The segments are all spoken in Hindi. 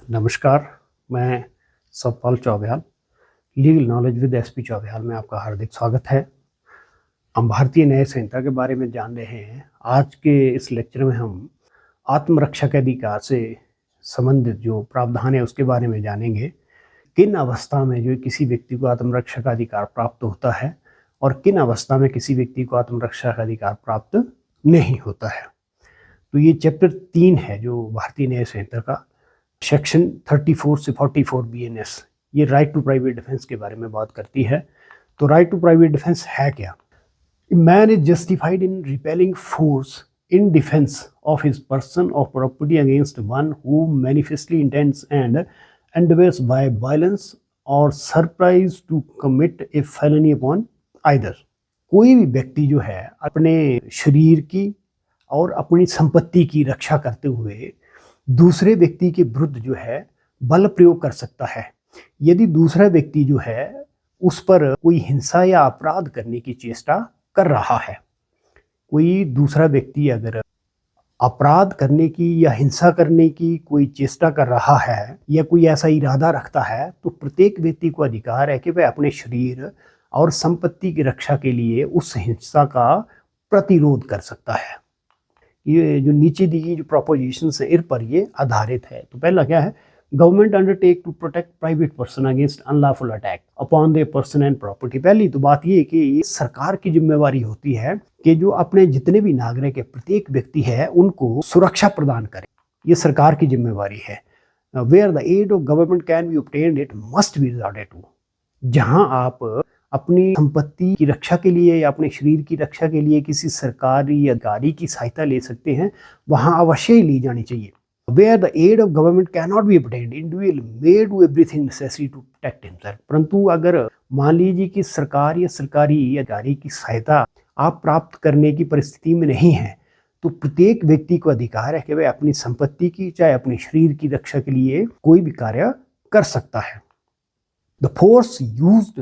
नमस्कार, मैं Satpal Chaubyal, legal knowledge with SP Chaubyal में आपका हार्दिक स्वागत है। हम भारतीय न्याय संहिता के बारे में जान रहे हैं। आज के इस लेक्चर में हम आत्मरक्षा के अधिकार से संबंधित जो प्रावधान है उसके बारे में जानेंगे। किन अवस्था में जो किसी व्यक्ति को आत्मरक्षा का अधिकार प्राप्त होता है और किन अवस्था में किसी व्यक्ति को आत्मरक्षा का अधिकार प्राप्त नहीं होता है। तो ये चैप्टर 3 है जो भारतीय न्याय संहिता का सेक्शन 34 से 44 BNS, ये राइट टू प्राइवेट डिफेंस के बारे में बात करती है। तो राइट टू प्राइवेट डिफेंस है क्या? Man is justified in repelling force in defence of his person और property against one who manifestly intends and endeavours by violence और surprise to commit a felony upon either. कोई भी व्यक्ति जो है अपने शरीर की और अपनी संपत्ति की रक्षा करते हुए दूसरे व्यक्ति के विरुद्ध जो है बल प्रयोग कर सकता है। यदि दूसरा व्यक्ति जो है उस पर कोई हिंसा या अपराध करने की चेष्टा कर रहा है, कोई दूसरा व्यक्ति अगर अपराध करने की या हिंसा करने की कोई चेष्टा कर रहा है या कोई ऐसा इरादा रखता है, तो प्रत्येक व्यक्ति को अधिकार है कि वह अपने शरीर और संपत्ति की रक्षा के लिए उस हिंसा का प्रतिरोध कर सकता है। ये जो नीचे दी गई जो प्रोपोजिशंस है इन पर ये आधारित है। तो पहला क्या है? Government undertake to protect private person against unlawful attack upon their person and property. पहली तो बात ये कि ये सरकार की जिम्मेवारी होती है कि जो अपने जितने भी नागरिक है, प्रत्येक व्यक्ति है, उनको सुरक्षा प्रदान करे। ये सरकार की जिम्मेवारी है। Where the aid of government can be obtained it must be resorted to. जहां आप अपनी संपत्ति की रक्षा के लिए या अपने शरीर की रक्षा के लिए किसी सरकारी अधिकारी की सहायता ले सकते हैं, वहां अवश्य ही ली जानी चाहिए। Where the aid of government cannot be obtained, individual may do everything necessary to protect himself। परंतु अगर मान लीजिए कि सरकार या सरकारी अधिकारी की सहायता आप प्राप्त करने की परिस्थिति में नहीं है, तो प्रत्येक व्यक्ति को अधिकार है कि वह अपनी संपत्ति की चाहे अपने शरीर की रक्षा के लिए कोई भी कार्य कर सकता है। The force used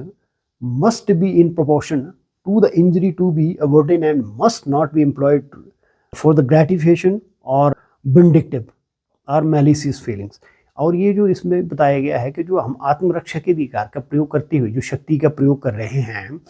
must be in proportion to the injury to be avoided and must not be employed for the gratification or vindictive or malicious feelings। और ये जो इसमें बताया गया है कि जो हम आत्मरक्षा के अधिकार का प्रयोग करते हुए जो शक्ति का प्रयोग कर रहे हैं,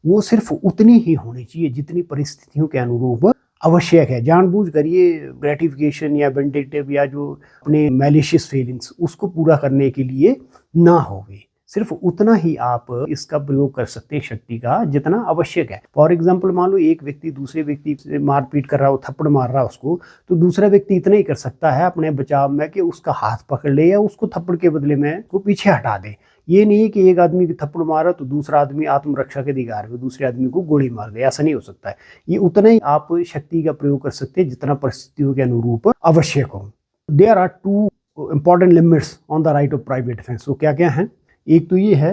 वो सिर्फ उतनी ही होनी चाहिए जितनी परिस्थितियों के अनुरूप आवश्यक है। जानबूझकर ये ग्रेटिफिकेशन या विंडिक्टिव या जो अपने मैलिशियस फीलिंग्स उसको पूरा करने के लिए ना होवे, सिर्फ उतना ही आप इसका प्रयोग कर सकते हैं शक्ति का जितना आवश्यक है। फॉर एग्जाम्पल, मान लो एक व्यक्ति दूसरे व्यक्ति से मारपीट कर रहा हो, थप्पड़ मार रहा है उसको, तो दूसरा व्यक्ति इतना ही कर सकता है अपने बचाव में कि उसका हाथ पकड़ ले या उसको थप्पड़ के बदले में को पीछे हटा दे। ये नहीं कि एक आदमी की थप्पड़ मारा तो दूसरा आदमी आत्मरक्षा के अधिकार में दूसरे आदमी को गोली मार दे, ऐसा नहीं हो सकता है। ये उतना ही आप शक्ति का प्रयोग कर सकते हैं जितना परिस्थितियों के अनुरूप आवश्यक हो। There are two important limits on the right of private defence. वो क्या क्या है? एक तो ये है,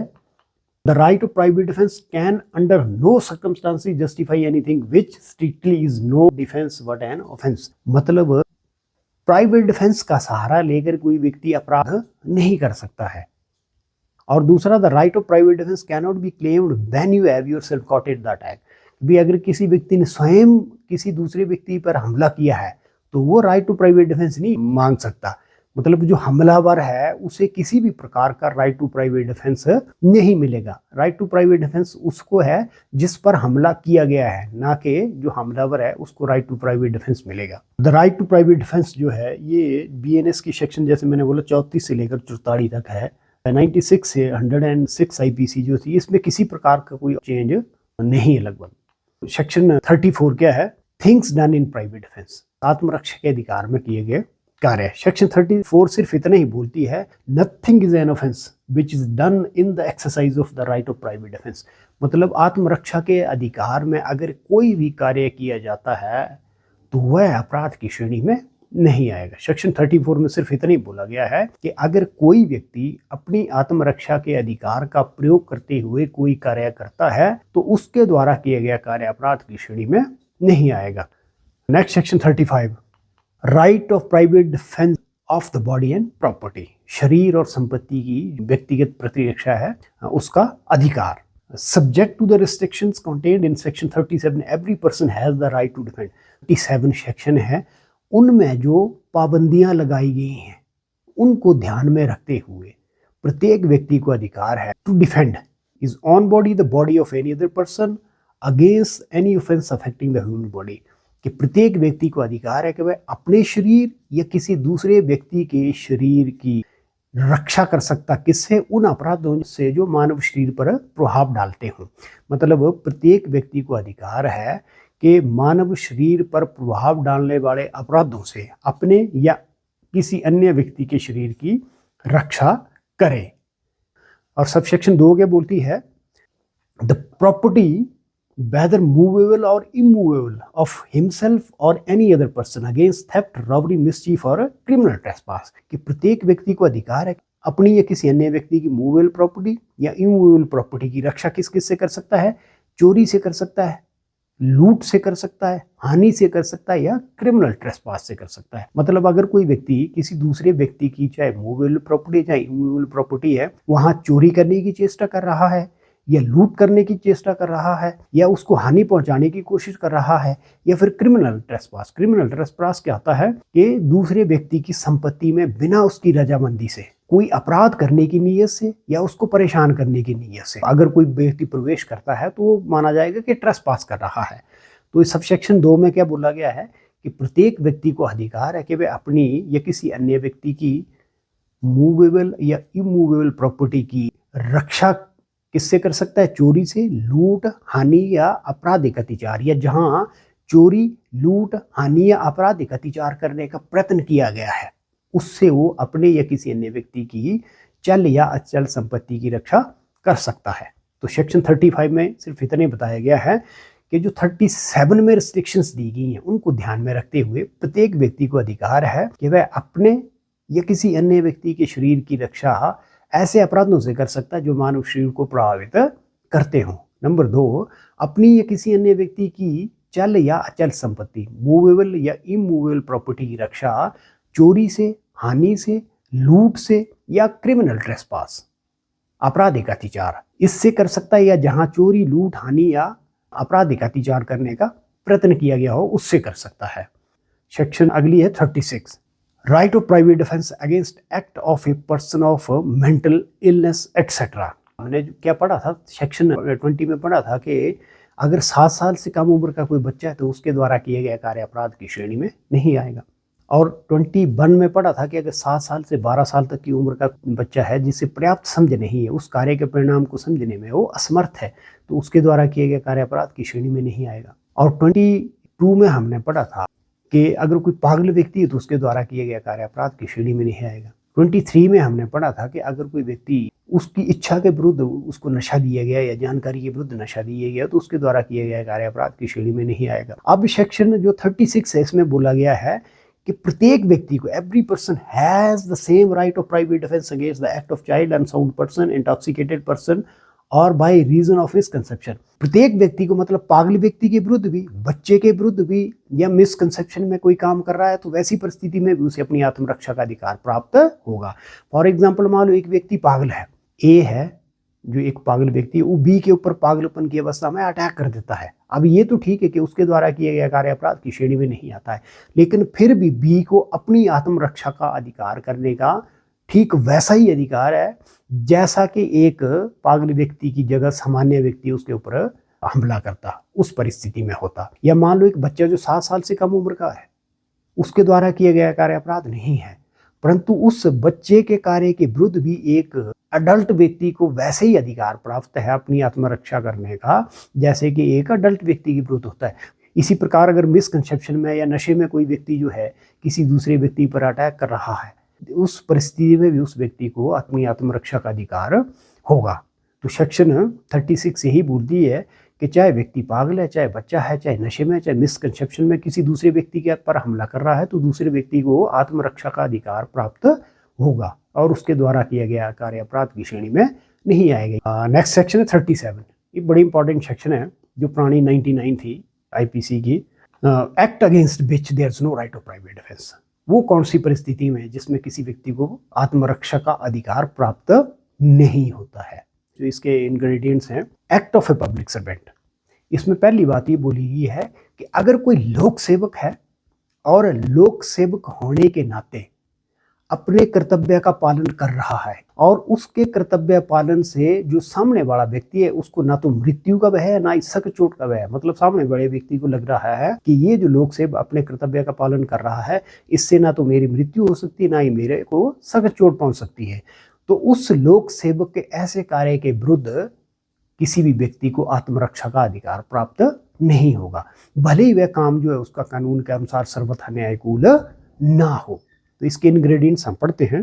the right of private defence can under no circumstances justify anything which strictly is no defence but an offence. मतलब प्राइवेट डिफेंस का सहारा लेकर कोई व्यक्ति अपराध नहीं कर सकता है। और दूसरा, the right of private defence can not be claimed when you have yourself courted the attack. भी अगर किसी व्यक्ति ने स्वयं किसी दूसरे व्यक्ति पर हमला किया है तो वो राइट टू प्राइवेट डिफेंस नहीं मांग सकता। मतलब जो हमलावर है उसे किसी भी प्रकार का राइट टू प्राइवेट डिफेंस नहीं मिलेगा। राइट टू प्राइवेट डिफेंस उसको है जिस पर हमला किया गया है, ना कि जो हमलावर है उसको राइट टू प्राइवेट डिफेंस मिलेगा। The right to private defence जो है ये BNS की सेक्शन, जैसे मैंने बोला, 34 से लेकर 44 तक है। 96 से 106 IPC जो थी, इसमें किसी प्रकार का कोई चेंज नहीं है लगभग। सेक्शन 34 क्या है? Things done in private defence, आत्मरक्षा के अधिकार में किए गए कार्य। सेक्शन 34 सिर्फ इतना ही बोलती है, nothing is an offence which is done in the exercise of the right of private defence. मतलब आत्मरक्षा के अधिकार में अगर कोई भी कार्य किया जाता है तो वह अपराध की श्रेणी में नहीं आएगा। सेक्शन 34 में सिर्फ इतना ही बोला गया है कि अगर कोई व्यक्ति अपनी आत्मरक्षा के अधिकार का प्रयोग करते हुए कोई कार्य करता है तो उसके द्वारा किया गया कार्य अपराध की श्रेणी में नहीं आएगा। Next, section 35, right of private defence of the body and property. शरीर और संपत्ति की व्यक्तिगत प्रतिरक्षा है उसका अधिकार। Subject to the restrictions contained in section 37, every person has the right to defend. 37 section है, उनमें जो पाबंदियां लगाई गई हैं उनको ध्यान में रखते हुए प्रत्येक व्यक्ति को अधिकार है to defend is on body the body of any other person against any offence affecting the human body, कि प्रत्येक व्यक्ति को अधिकार है कि वह अपने शरीर या किसी दूसरे व्यक्ति के शरीर की रक्षा कर सकता, किससे? उन अपराधों से जो मानव शरीर पर प्रभाव डालते हों। मतलब प्रत्येक व्यक्ति को अधिकार है कि मानव शरीर पर प्रभाव डालने वाले अपराधों से अपने या किसी अन्य व्यक्ति के शरीर की रक्षा करे। और सबसेक्शन 2 क्या बोलती है? The property whether movable or immovable of himself or any other person against theft, robbery, mischief or criminal trespass, कि प्रत्येक व्यक्ति को अधिकार है अपनी या किसी अन्य व्यक्ति की मूवेबल प्रॉपर्टी या इमूवेबल प्रॉपर्टी की रक्षा किस किस से कर सकता है? चोरी से कर सकता है, लूट से कर सकता है, हानि से कर सकता है या क्रिमिनल ट्रेसपास से कर सकता है। मतलब अगर कोई व्यक्ति किसी दूसरे व्यक्ति की चाहे मूवेबल प्रॉपर्टी चाहे इमूवेबल प्रॉपर्टी है वहां चोरी करने की चेष्टा कर रहा है या लूट करने की चेष्टा कर रहा है या उसको हानि पहुंचाने की कोशिश कर रहा है या फिर क्रिमिनल ट्रेसपास। क्रिमिनल ट्रेसपास क्या होता है कि दूसरे व्यक्ति की संपत्ति में बिना उसकी रजामंदी से कोई अपराध करने की नीयत से या उसको परेशान करने की नीयत से अगर कोई व्यक्ति प्रवेश करता है तो वो माना जाएगा कि ट्रेसपास कर रहा है। तो इस सबसेक्शन 2 में क्या बोला गया है कि प्रत्येक व्यक्ति को अधिकार है कि वह अपनी या किसी अन्य व्यक्ति की मूवेबल या इमूवेबल प्रॉपर्टी की रक्षा किससे कर सकता है? चोरी से, लूट, हानि या आपराधिक अत्याचार, या जहां चोरी, लूट, हानि या आपराधिक अत्याचार करने का प्रयत्न किया गया है उससे वो अपने या किसी अन्य व्यक्ति की चल या अचल संपत्ति की रक्षा कर सकता है। तो सेक्शन 35 में सिर्फ इतने बताया गया है कि जो 37 में रिस्ट्रिक्शंस दी गई हैं उनको ध्यान में रखते हुए प्रत्येक व्यक्ति को अधिकार है कि वह अपने या किसी अन्य व्यक्ति के शरीर की रक्षा ऐसे अपराधों से कर सकता है जो मानव शरीर को प्रभावित करते हों। नंबर 2, अपनी या किसी अन्य व्यक्ति की चल या अचल संपत्ति मूवेबल या इमूवेबल प्रॉपर्टी की रक्षा चोरी से, हानि से, लूट से या क्रिमिनल ट्रेसपास आपराधिक अत्याचार इससे कर सकता है या जहां चोरी, लूट, हानि या आपराधिक अत्याचार करने का प्रयत्न किया गया हो उससे कर सकता है। सेक्शन अगली है 36, right of private defence against act of a person of mental illness etcetera. हमने क्या पढ़ा था? सेक्शन 20 में पढ़ा था कि अगर 7 साल से कम उम्र का कोई बच्चा है तो उसके द्वारा किए गए कार्य अपराध की श्रेणी में नहीं आएगा। और 21 में पढ़ा था कि अगर 7 साल से 12 साल तक की उम्र का बच्चा है जिसे पर्याप्त समझ नहीं है, उस कार्य के परिणाम को समझने में वो असमर्थ है, तो उसके द्वारा किए गए कार्य अपराध की श्रेणी में नहीं आएगा। और 22 में हमने पढ़ा था कि अगर कोई पागल व्यक्ति है तो उसके द्वारा किए गए कार्य अपराध की श्रेणी में नहीं आएगा। 23 में हमने पढ़ा था कि अगर कोई व्यक्ति उसकी इच्छा के विरुद्ध उसको नशा दिया गया या जानकारी के विरुद्ध नशा दिया गया तो उसके द्वारा किए गए कार्य अपराध की श्रेणी में नहीं आएगा। अब सेक्शन जो 36 है इसमें बोला गया है कि प्रत्येक व्यक्ति को every person has the same right of private defence against the act of child unsound person, intoxicated person और बाय रीजन ऑफ मिसकंसेप्शन। प्रत्येक व्यक्ति को मतलब पागल व्यक्ति के विरुद्ध भी, बच्चे के विरुद्ध भी या मिसकंसेप्शन में कोई काम कर रहा है तो वैसी परिस्थिति में भी उसे अपनी आत्मरक्षा का अधिकार प्राप्त होगा। फॉर एग्जाम्पल मान लो एक व्यक्ति पागल है, ए है जो एक पागल व्यक्ति है, वो बी के ऊपर पागलपन की अवस्था में अटैक कर देता है। अब ये तो ठीक है कि उसके द्वारा किए गए कार्य अपराध की श्रेणी में नहीं आता है, लेकिन फिर भी बी को अपनी आत्मरक्षा का अधिकार करने का ठीक वैसा ही अधिकार है जैसा कि एक पागल व्यक्ति की जगह सामान्य व्यक्ति उसके ऊपर हमला करता उस परिस्थिति में होता। या मान लो एक बच्चा जो 7 साल से कम उम्र का है उसके द्वारा किया गया कार्य अपराध नहीं है, परंतु उस बच्चे के कार्य के विरुद्ध भी एक अडल्ट व्यक्ति को वैसे ही अधिकार प्राप्त है अपनी आत्मरक्षा करने का जैसे कि एक अडल्ट व्यक्ति के विरुद्ध होता है। इसी प्रकार अगर मिसकंसेप्शन में या नशे में कोई व्यक्ति जो है किसी दूसरे व्यक्ति पर अटैक कर रहा है उस परिस्थिति में भी उस व्यक्ति को अपनी आत्मरक्षा का अधिकार होगा। तो सेक्शन 36 यही बोलती है कि चाहे व्यक्ति पागल है, चाहे बच्चा है, चाहे नशे में, चाहे मिसकंसेप्शन में किसी दूसरे व्यक्ति के पर हमला कर रहा है तो दूसरे व्यक्ति को आत्मरक्षा का अधिकार प्राप्त होगा और उसके द्वारा किया गया कार्य अपराध की श्रेणी में नहीं आएगा। नेक्स्ट सेक्शन है 37। ये बड़ी इंपॉर्टेंट सेक्शन है जो पुरानी 99 थी आईपीसी की। Act against which there is no right of private defence. वो कौन सी परिस्थिति में जिसमें किसी व्यक्ति को आत्मरक्षा का अधिकार प्राप्त नहीं होता है। जो इसके इंग्रेडिएंट्स हैं, act of A public servant. इसमें पहली बात ये बोली गई है कि अगर कोई लोक सेवक है और लोक सेवक होने के नाते अपने कर्तव्य का पालन कर रहा है और उसके कर्तव्य पालन से जो सामने वाला व्यक्ति है उसको ना तो मृत्यु का भय है ना ही सक चोट का भय है। मतलब सामने बड़े व्यक्ति को लग रहा है कि ये जो लोक सेवक अपने कर्तव्य का पालन कर रहा है, इससे ना तो मेरी मृत्यु हो सकती है ना ही मेरे को सक चोट पहुंच सकती है। तो उस लोक सेवक के ऐसे कार्य के विरुद्ध किसी भी व्यक्ति को आत्मरक्षा का अधिकार प्राप्त नहीं होगा, भले ही वह काम जो है उसका कानून के अनुसार सर्वथा न्यायकूल ना हो। तो इसके इंग्रेडिएंट्स हम पढ़ते हैं।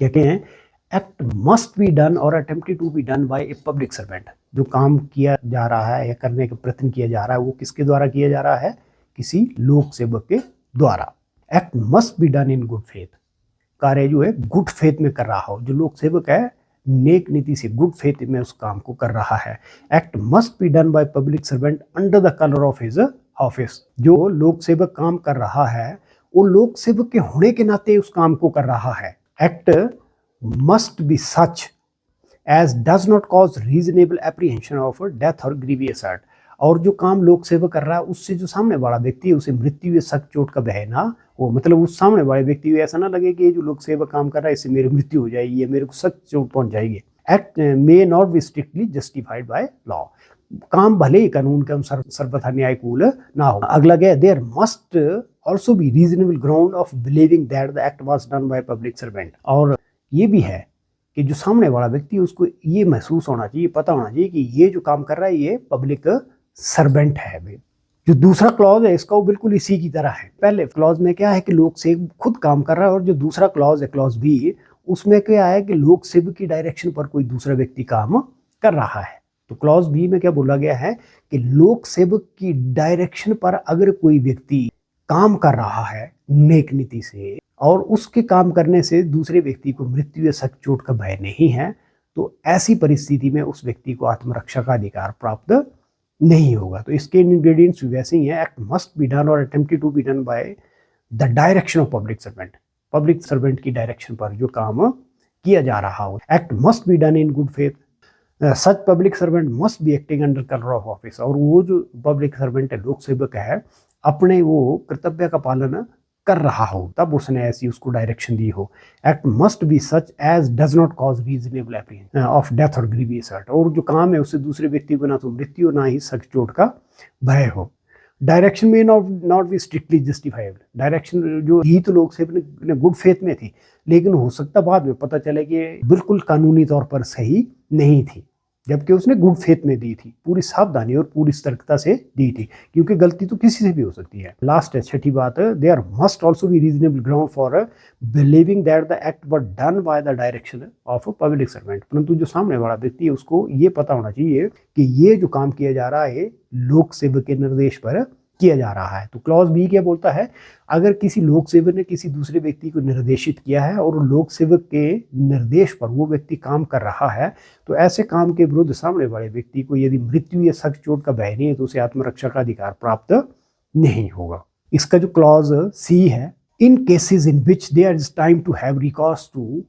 कहते हैं एक्ट मस्ट बी डन और attempted to be done by a public servant. जो काम किया जा रहा है या करने का प्रयत्न किया जा रहा है वो किसके द्वारा किया जा रहा है? किसी लोक सेवक के द्वारा। Act must be done in good faith. कार्य जो है गुड फेथ में कर रहा हो। जो लोक सेवक है नेक नीति से गुड फेथ में उस काम को कर रहा है। Act must be done by public servant under the colour of his office. जो लोक सेवक काम कर रहा है वो लोक सेवक के होने के नाते उस काम को कर रहा है। Act must be such as does not cause reasonable apprehension of death और ग्रीवियस हर्ट। और जो काम लोक सेवक कर रहा है उससे जो सामने वाला व्यक्ति है उसे मृत्यु या सख्त चोट का भय ना हो। मतलब उस सामने वाले व्यक्ति को ऐसा ना लगे कि ये जो लोक सेवक काम कर रहा है इससे मेरी मृत्यु हो जाएगी या मेरे को सख्त चोट पहुंच जाएगी। Act may not be strictly justified by law. काम भले ही कानून के अनुसार सर्वथा न्यायकूल ना हो। अगला क्या है? There must also be reasonable ground of believing that the act was done by public servant. और ये भी है कि जो सामने वाला व्यक्ति उसको ये महसूस होना चाहिए, पता होना चाहिए कि ये जो काम कर रहा है ये पब्लिक सर्वेंट है। जो दूसरा क्लॉज है इसका वो बिल्कुल इसी की तरह है। पहले क्लॉज में क्या है कि लोक सेवक खुद काम कर रहा है और जो दूसरा क्लॉज है क्लॉज बी उसमें क्या है कि लोक सेवक की डायरेक्शन पर कोई दूसरा व्यक्ति काम कर रहा है। तो क्लॉज बी में क्या बोला गया है कि लोक सेवक की डायरेक्शन पर अगर कोई व्यक्ति काम कर रहा है नेक नीति से और उसके काम करने से दूसरे व्यक्ति को मृत्यु या सख्त चोट का भय नहीं है तो ऐसी परिस्थिति में उस व्यक्ति को आत्मरक्षा का अधिकार प्राप्त नहीं होगा। तो इसके इंग्रेडिएंट्स वैसे ही हैं। एक्ट मस्ट बी डन और attempted to be done by the direction of public servant. Public servant की डायरेक्शन पर जो काम किया जा रहा हो। Act must be done in good faith. Such public servant must be acting under colour of office. और वो जो पब्लिक सर्वेंट है लोक सेवक है अपने वो कर्तव्य का पालन कर रहा हो तब उसने ऐसी उसको डायरेक्शन दी हो। Act must be such as does not cause reasonable apprehension of death और ग्रीवियस हर्ट। और जो काम है उससे दूसरे व्यक्ति को ना तो मृत्यु ना ही सख्त चोट का भय हो। डायरेक्शन में not be strictly justified. Direction जो ही तो लोग से अपने गुड फेथ में थी लेकिन हो सकता बाद में पता चले कि बिल्कुल कानूनी तौर पर सही नहीं थी जबकि उसने गुड फेथ में दी थी, पूरी सावधानी और पूरी सतर्कता से दी थी, क्योंकि गलती तो किसी से भी हो सकती है। लास्ट है छठी बात, there must also be reasonable ground for believing that the act were done by the direction of a public servant. परंतु जो सामने वाला व्यक्ति है उसको ये पता होना चाहिए कि ये जो काम किया जा रहा है लोक सेवक के निर्देश पर किया जा रहा है। तो क्लॉज बी क्या बोलता है, अगर किसी लोक सेवक ने किसी दूसरे व्यक्ति को निर्देशित किया है और लोक सेवक के निर्देश पर वो व्यक्ति काम कर रहा है तो ऐसे काम के विरुद्ध सामने वाले व्यक्ति को यदि मृत्यु या सख्त चोट का भय नहीं है तो उसे आत्मरक्षा का अधिकार प्राप्त नहीं होगा। इसका जो क्लॉज सी है, in cases in which there is time to have recourse to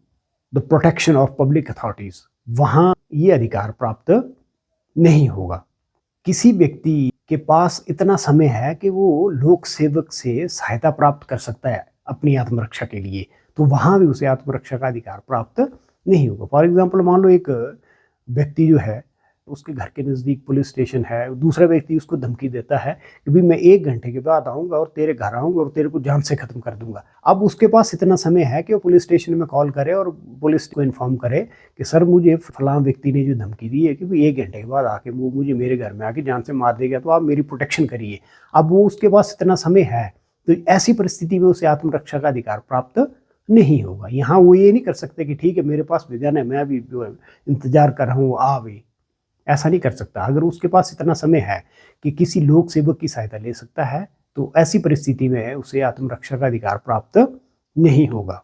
the protection of public authorities, वहां ये अधिकार प्राप्त नहीं होगा। किसी व्यक्ति के पास इतना समय है कि वो लोक सेवक से सहायता प्राप्त कर सकता है अपनी आत्मरक्षा के लिए, तो वहां भी उसे आत्मरक्षा का अधिकार प्राप्त नहीं होगा। फॉर एग्जाम्पल मान लो एक व्यक्ति जो है उसके घर के नज़दीक पुलिस स्टेशन है, दूसरा व्यक्ति उसको धमकी देता है कि भाई मैं 1 घंटे के बाद आऊँगा और तेरे घर आऊँगा और तेरे को जान से ख़त्म कर दूंगा। अब उसके पास इतना समय है कि वो पुलिस स्टेशन में कॉल करे और पुलिस को इन्फॉर्म करे कि सर मुझे फलां व्यक्ति ने जो धमकी दी है कि भाई 1 घंटे के बाद आके वो मुझे मेरे घर में आके जान से मार देगा, तो आप मेरी प्रोटेक्शन करिए। अब वो उसके पास इतना समय है तो ऐसी परिस्थिति में उसे आत्मरक्षा का अधिकार प्राप्त नहीं होगा। यहाँ वो ये नहीं कर सकते कि ठीक है मेरे पास विज्ञान है, मैं अभी जो है इंतजार कर रहा हूँ आ भी, ऐसा नहीं कर सकता। अगर उसके पास इतना समय है कि किसी लोक सेवक की सहायता ले सकता है तो ऐसी परिस्थिति में उसे आत्मरक्षा का अधिकार प्राप्त नहीं होगा।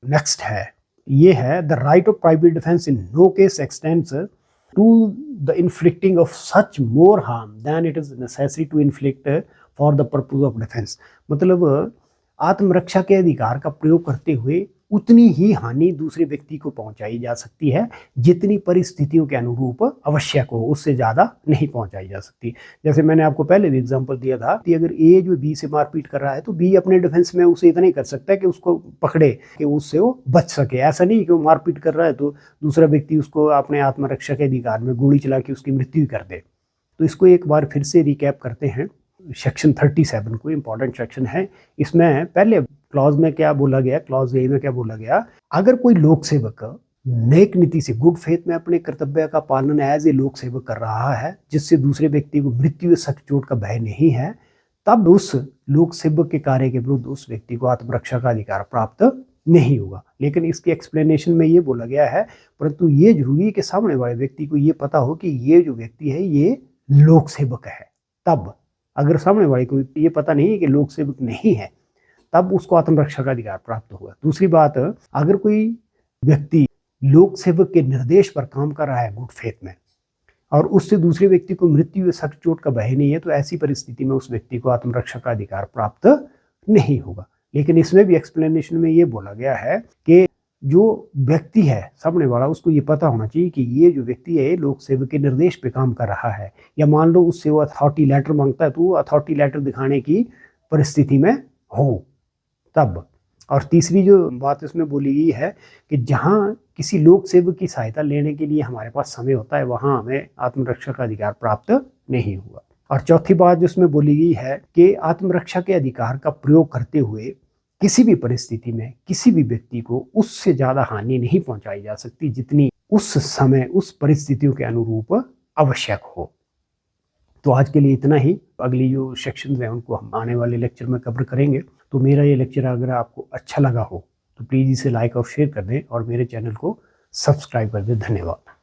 नेक्स्ट है, ये है the right of private defence in no case extends to the inflicting of such more harm than it is necessary to inflict for the purpose of defence. मतलब आत्मरक्षा के अधिकार का प्रयोग करते हुए उतनी ही हानि दूसरे व्यक्ति को पहुंचाई जा सकती है जितनी परिस्थितियों के अनुरूप आवश्यक हो, उससे ज़्यादा नहीं पहुंचाई जा सकती। जैसे मैंने आपको पहले भी एग्जांपल दिया था कि अगर ए जो बी से मारपीट कर रहा है तो बी अपने डिफेंस में उसे इतना ही कर सकता है कि उसको पकड़े, कि उससे वो बच सके। ऐसा नहीं कि वो मारपीट कर रहा है तो दूसरा व्यक्ति उसको अपने आत्मरक्षा के अधिकार में गोली चला के उसकी मृत्यु कर दे। तो इसको एक बार फिर से रिकैप करते हैं। सेक्शन 37 को इम्पॉर्टेंट सेक्शन है। इसमें पहले क्लॉज में क्या बोला गया, क्लॉज ए में क्या बोला गया, अगर कोई लोक सेवक नेक नीति से गुड फेथ में अपने कर्तव्य का पालन एज ए लोक सेवक कर रहा है जिससे दूसरे व्यक्ति को मृत्यु या सख्त चोट का भय नहीं है, तब उस लोक सेवक के कार्य के विरुद्ध उस व्यक्ति को आत्मरक्षा का अधिकार प्राप्त नहीं होगा। लेकिन इसके एक्सप्लेनेशन में ये बोला गया है, परंतु ये जरूरी है कि सामने वाले व्यक्ति को ये पता हो कि ये जो व्यक्ति है ये लोक सेवक है। तब अगर सामने वाले को ये पता नहीं है कि लोक सेवक नहीं है, तब उसको आत्मरक्षा का अधिकार प्राप्त होगा। दूसरी बात, अगर कोई व्यक्ति लोक सेवक के निर्देश पर काम कर रहा है गुड फेथ में और उससे दूसरे व्यक्ति को मृत्यु या सख्त चोट का भय नहीं है, तो ऐसी परिस्थिति में उस व्यक्ति को आत्मरक्षा का अधिकार प्राप्त नहीं होगा। लेकिन इसमें भी एक्सप्लेनेशन में ये बोला गया है कि जो व्यक्ति है सामने वाला, उसको ये पता होना चाहिए कि ये जो व्यक्ति है लोक सेवक के निर्देश पे काम कर रहा है, या मान लो उससे वो अथॉरिटी लेटर मांगता है तो वो अथॉरिटी लेटर दिखाने की परिस्थिति में हो तब। और तीसरी जो बात इसमें बोली गई है कि जहाँ किसी लोक सेवक की सहायता लेने के लिए हमारे पास समय होता है, वहाँ हमें आत्मरक्षा का अधिकार प्राप्त नहीं हुआ। और चौथी बात जिसमें बोली गई है कि आत्मरक्षा के अधिकार का प्रयोग करते हुए किसी भी परिस्थिति में किसी भी व्यक्ति को उससे ज़्यादा हानि नहीं पहुंचाई जा सकती जितनी उस समय उस परिस्थितियों के अनुरूप आवश्यक हो। तो आज के लिए इतना ही। अगली जो सेक्शन है उनको हम आने वाले लेक्चर में कवर करेंगे। तो मेरा ये लेक्चर अगर आपको अच्छा लगा हो तो प्लीज़ इसे लाइक और शेयर कर दें और मेरे चैनल को सब्सक्राइब कर दें। धन्यवाद।